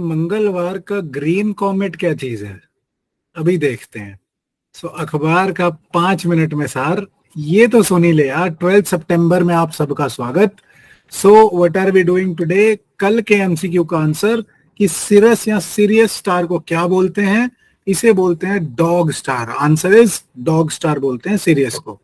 मंगलवार का green comet क्या चीज है, अभी देखते हैं। अखबार का 5 मिनट में सार, ये तो सुन ही ले यार। 12 सितंबर में आप सबका स्वागत। What are we doing today? कल के एमसीक्यू का आंसर कि सिरस या सीरियस स्टार को क्या बोलते हैं? इसे बोलते हैं dog star. Answer is dog star बोलते हैं सीरियस को।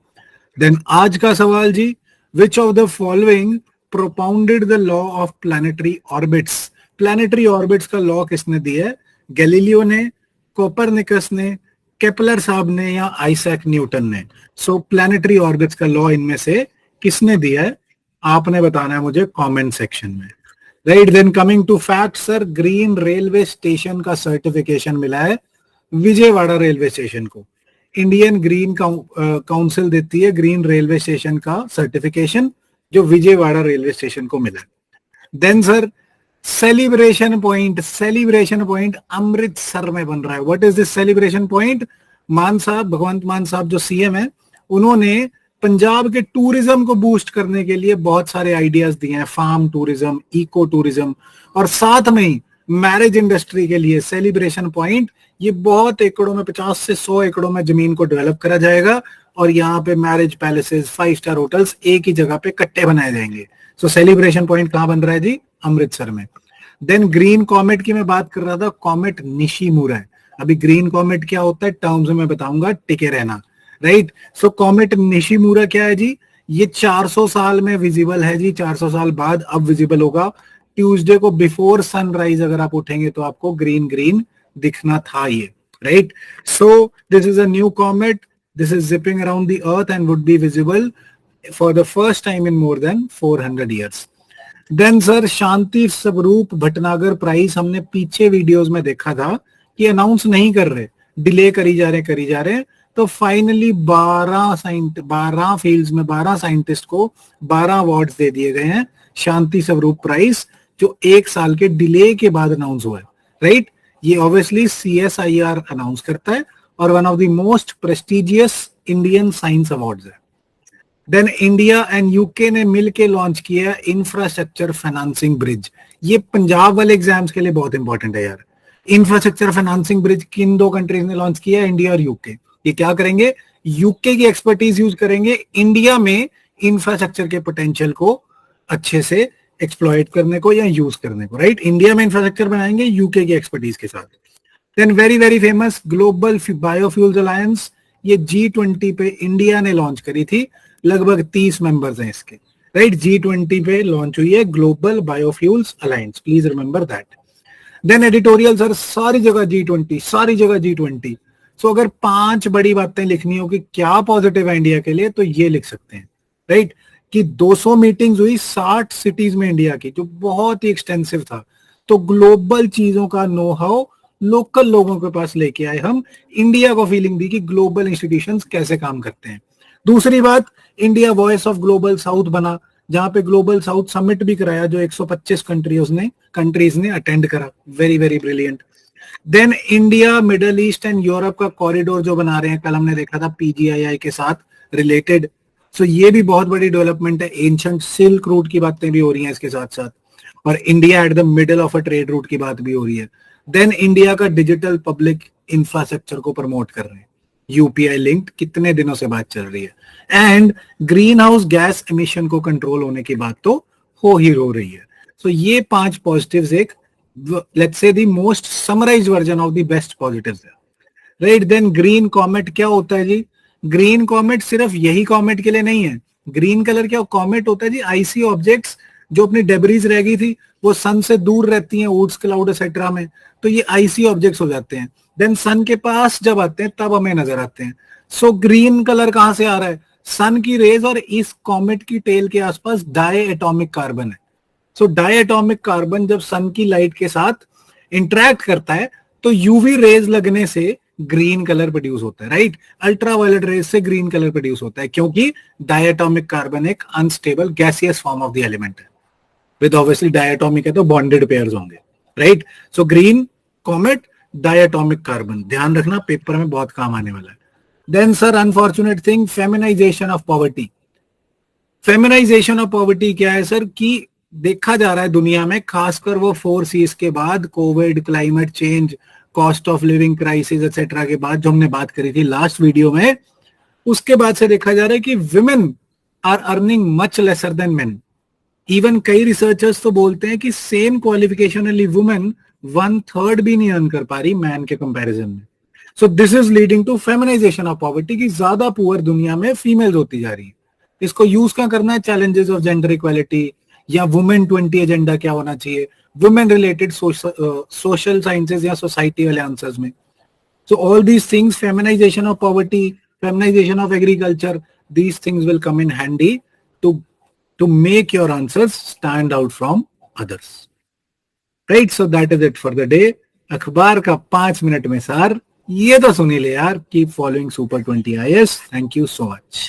देन आज का सवाल जी, which of the following propounded the law of planetary orbits? Planetary orbits का लॉ किसने दिया है? गैलीलियो ने, कोपरनिकस ने, केपलर साहब ने या आइजैक न्यूटन ने? प्लैनेटरी ऑर्बिट्स का लॉ इनमें से किसने दिया है? आपने बताना है मुझे कमेंट सेक्शन में। Right, then coming to fact sir, green railway station का सर्टिफिकेशन मिला है विजयवाड़ा रेलवे स्टेशन को। इंडियन ग्रीन काउंसिल देती है ग्रीन रेलवे स्टेशन का सर्टिफिकेशन, जो विजयवाड़ा रेलवे स्टेशन को मिला है। Then sir, celebration point Amritsar में बन रहा है। What is this celebration point? मान साहब, भगवंत मान साहब जो सीएम है, उन्होंने पंजाब के टूरिज्म को बूस्ट करने के लिए बहुत सारे आइडियाज दिए हैं, फार्म टूरिज्म, इको टूरिज्म, और साथ में ही मैरिज इंडस्ट्री के लिए सेलिब्रेशन पॉइंट, ये बहुत एकड़ों में, 50 से 100 एकड़ों में जमीन को डेवलप करा जाएगा और यहाँ पे मैरिज पैलेसेस, 5 स्टार होटल्स एक ही जगह पे इकट्ठे बनाए जाएंगे। सेलिब्रेशन पॉइंट कहां बन रहा है जी? अमृतसर में। देन ग्रीन कॉमेट की मैं बात कर रहा था, कॉमेट निशिमुरा है। अभी ग्रीन कॉमेट क्या होता है टर्म्स में बताऊंगा, टिके रहना। राइट, कॉमेट निशिमुरा क्या है जी? ये 400 साल में विजिबल है जी, 400 साल बाद अब विजिबल होगा। ट्यूसडे को बिफोर सनराइज अगर आप उठेंगे तो आपको ग्रीन ग्रीन दिखना था ये। Right, this is a new comet, this is zipping around the earth and would be visible for the first time in more than 400 years. Then sir, Shanti Swarup Bhatnagar prize हमने पीछे वीडियोस में देखा था कि अनाउंस नहीं कर रहे, डिले करी जा रहे। तो फाइनली 12 फील्ड्स में 12 साइंटिस्ट को 12 अवार्ड्स दे दिए गए हैं शांति स्वरूप प्राइज, जो 1 साल के डिले के बाद अनाउंस हुआ है। राइट, ये ऑब्वियसली CSIR अनाउंस करता है और one of the most prestigious Indian science awards है। देन इंडिया एंड यूके ने मिलके लॉन्च किया इंफ्रास्ट्रक्चर फाइनेंसिंग ब्रिज। ये पंजाब वाले एग्जाम्स के लिए बहुत इंपॉर्टेंट है यार। इंफ्रास्ट्रक्चर फाइनेंसिंग ब्रिज किन 2 कंट्रीज ने लॉन्च किया? इंडिया और यूके। ये क्या करेंगे? यूके की एक्सपर्टीज यूज करेंगे इंडिया में इंफ्रास्ट्रक्चर के पोटेंशियल को अच्छे से एक्सप्लॉइट करने को या यूज करने को। राइट, इंडिया में इंफ्रास्ट्रक्चर बनाएंगे यूके की एक्सपर्टीज के साथ। Then very very famous global biofuels alliance, ये G20 पे इंडिया ने लॉन्च करी थी, लगभग 30 मेंबर्स हैं इसके। राइट, G20 पे लॉन्च हुई है global biofuels alliance, please remember that. Then editorial sir, सारी जगह G20। अगर 5 बड़ी बातें लिखनी हो कि क्या पॉजिटिव है इंडिया के लिए, तो ये लिख सकते हैं। राइट, कि 200 मीटिंग्स हुई 60 सिटीज में इंडिया की, जो बहुत ही एक्सटेंसिव था। तो ग्लोबल चीजों का नो हाउ लोकल लोगों के पास लेके आए हम, इंडिया को फीलिंग दी कि ग्लोबल इंस्टीट्यूशंस कैसे काम करते हैं। दूसरी बात, India voice of global south बना, जहां पे ग्लोबल साउथ समिट भी कराया, जो 125 कंट्रीज ने अटेंड करा। Very very brilliant. Then India Middle East and Europe का कॉरिडोर जो बना रहे हैं, कल हमने देखा था PGI के साथ रिलेटेड। ये भी बहुत बड़ी डेवलपमेंट है। एंशिएंट सिल्क रूट की बातें भी हो रही हैं इसके साथ साथ, और India at the middle of a trade route की बात भी हो रही है। देन इंडिया का डिजिटल पब्लिक इंफ्रास्ट्रक्चर को प्रमोट कर रहे हैं, UPI लिंक्ड, कितने दिनों से बात चल रही है। And green house gas emission को कंट्रोल होने की बात तो हो रही है। ये 5 पॉजिटिव्स एक, let's say the most summarised version of the best positives है। राइट, देन ग्रीन कॉमेट क्या होता है जी? ग्रीन कॉमेट सिर्फ यही कॉमेट के लिए नहीं है। ग्रीन कलर क्या कॉमेट होता है जी? आईसी ऑब्जेक्ट्स जो अपनी डेब्रीज रह गई थी, वो सन से दूर रहती हैं, ऊट्स क्लाउड एक्सेट्रा में, तो ये आईसी ऑब्जेक्ट्स हो जाते हैं। देन सन के पास जब आते हैं तब हमें नजर आते हैं। ग्रीन कलर कहां से आ रहा है? सन की रेज और इस कॉमेट की टेल के आसपास डाई एटॉमिक कार्बन है। डाई एटॉमिक कार्बन जब सन की लाइट के साथ इंटरेक्ट करता है तो यूवी रेज लगने से ग्रीन कलर प्रोड्यूस होता है। राइट, अल्ट्रावायलेट रेज से ग्रीन कलर प्रोड्यूस होता है, क्योंकि डायटोमिक कार्बन एक unstable gaseous form of the element है। विद ऑब्वियसली डायटोमिक है तो बॉन्डेड पेयर्स होंगे। Right, green comet diatomic carbon, ध्यान रखना, पेपर में बहुत काम आने वाला है। Then sir, unfortunate thing, feminization of poverty. Feminization of poverty क्या है सर? कि देखा जा रहा है दुनिया में, खासकर वो 4 Cs के बाद, Covid, climate change, cost of living crisis etcetera के बाद, जो हमने बात करी थी लास्ट वीडियो में, उसके बाद से देखा जा रहा है कि women are earning much lesser than men. Even कई रिसर्चर्स तो बोलते हैं कि सेम क्वालिफिकेशन वाली वुमेन 1/3 भी नहीं अर्न कर पा रही मैन के कंपैरिजन में। So this is leading to feminization of poverty, की ज्यादा पुअर दुनिया में फीमेल्स होती जा रही है। इसको यूज क्या करना है? चैलेंजेस ऑफ जेंडर इक्वालिटी या वुमेन 20 एजेंडा क्या होना चाहिए, वुमेन रिलेटेड सोशल साइंसेज या सोसाइटी वाले आंसर्स में। So all these things, feminization of poverty, feminization of agriculture, these things will come in handy to make your answers stand out from others, right? So that is it for the day. अखबार का 5 minute में सार ये तो सुनी ले यार. Keep following Super 20 IAS. Thank you so much.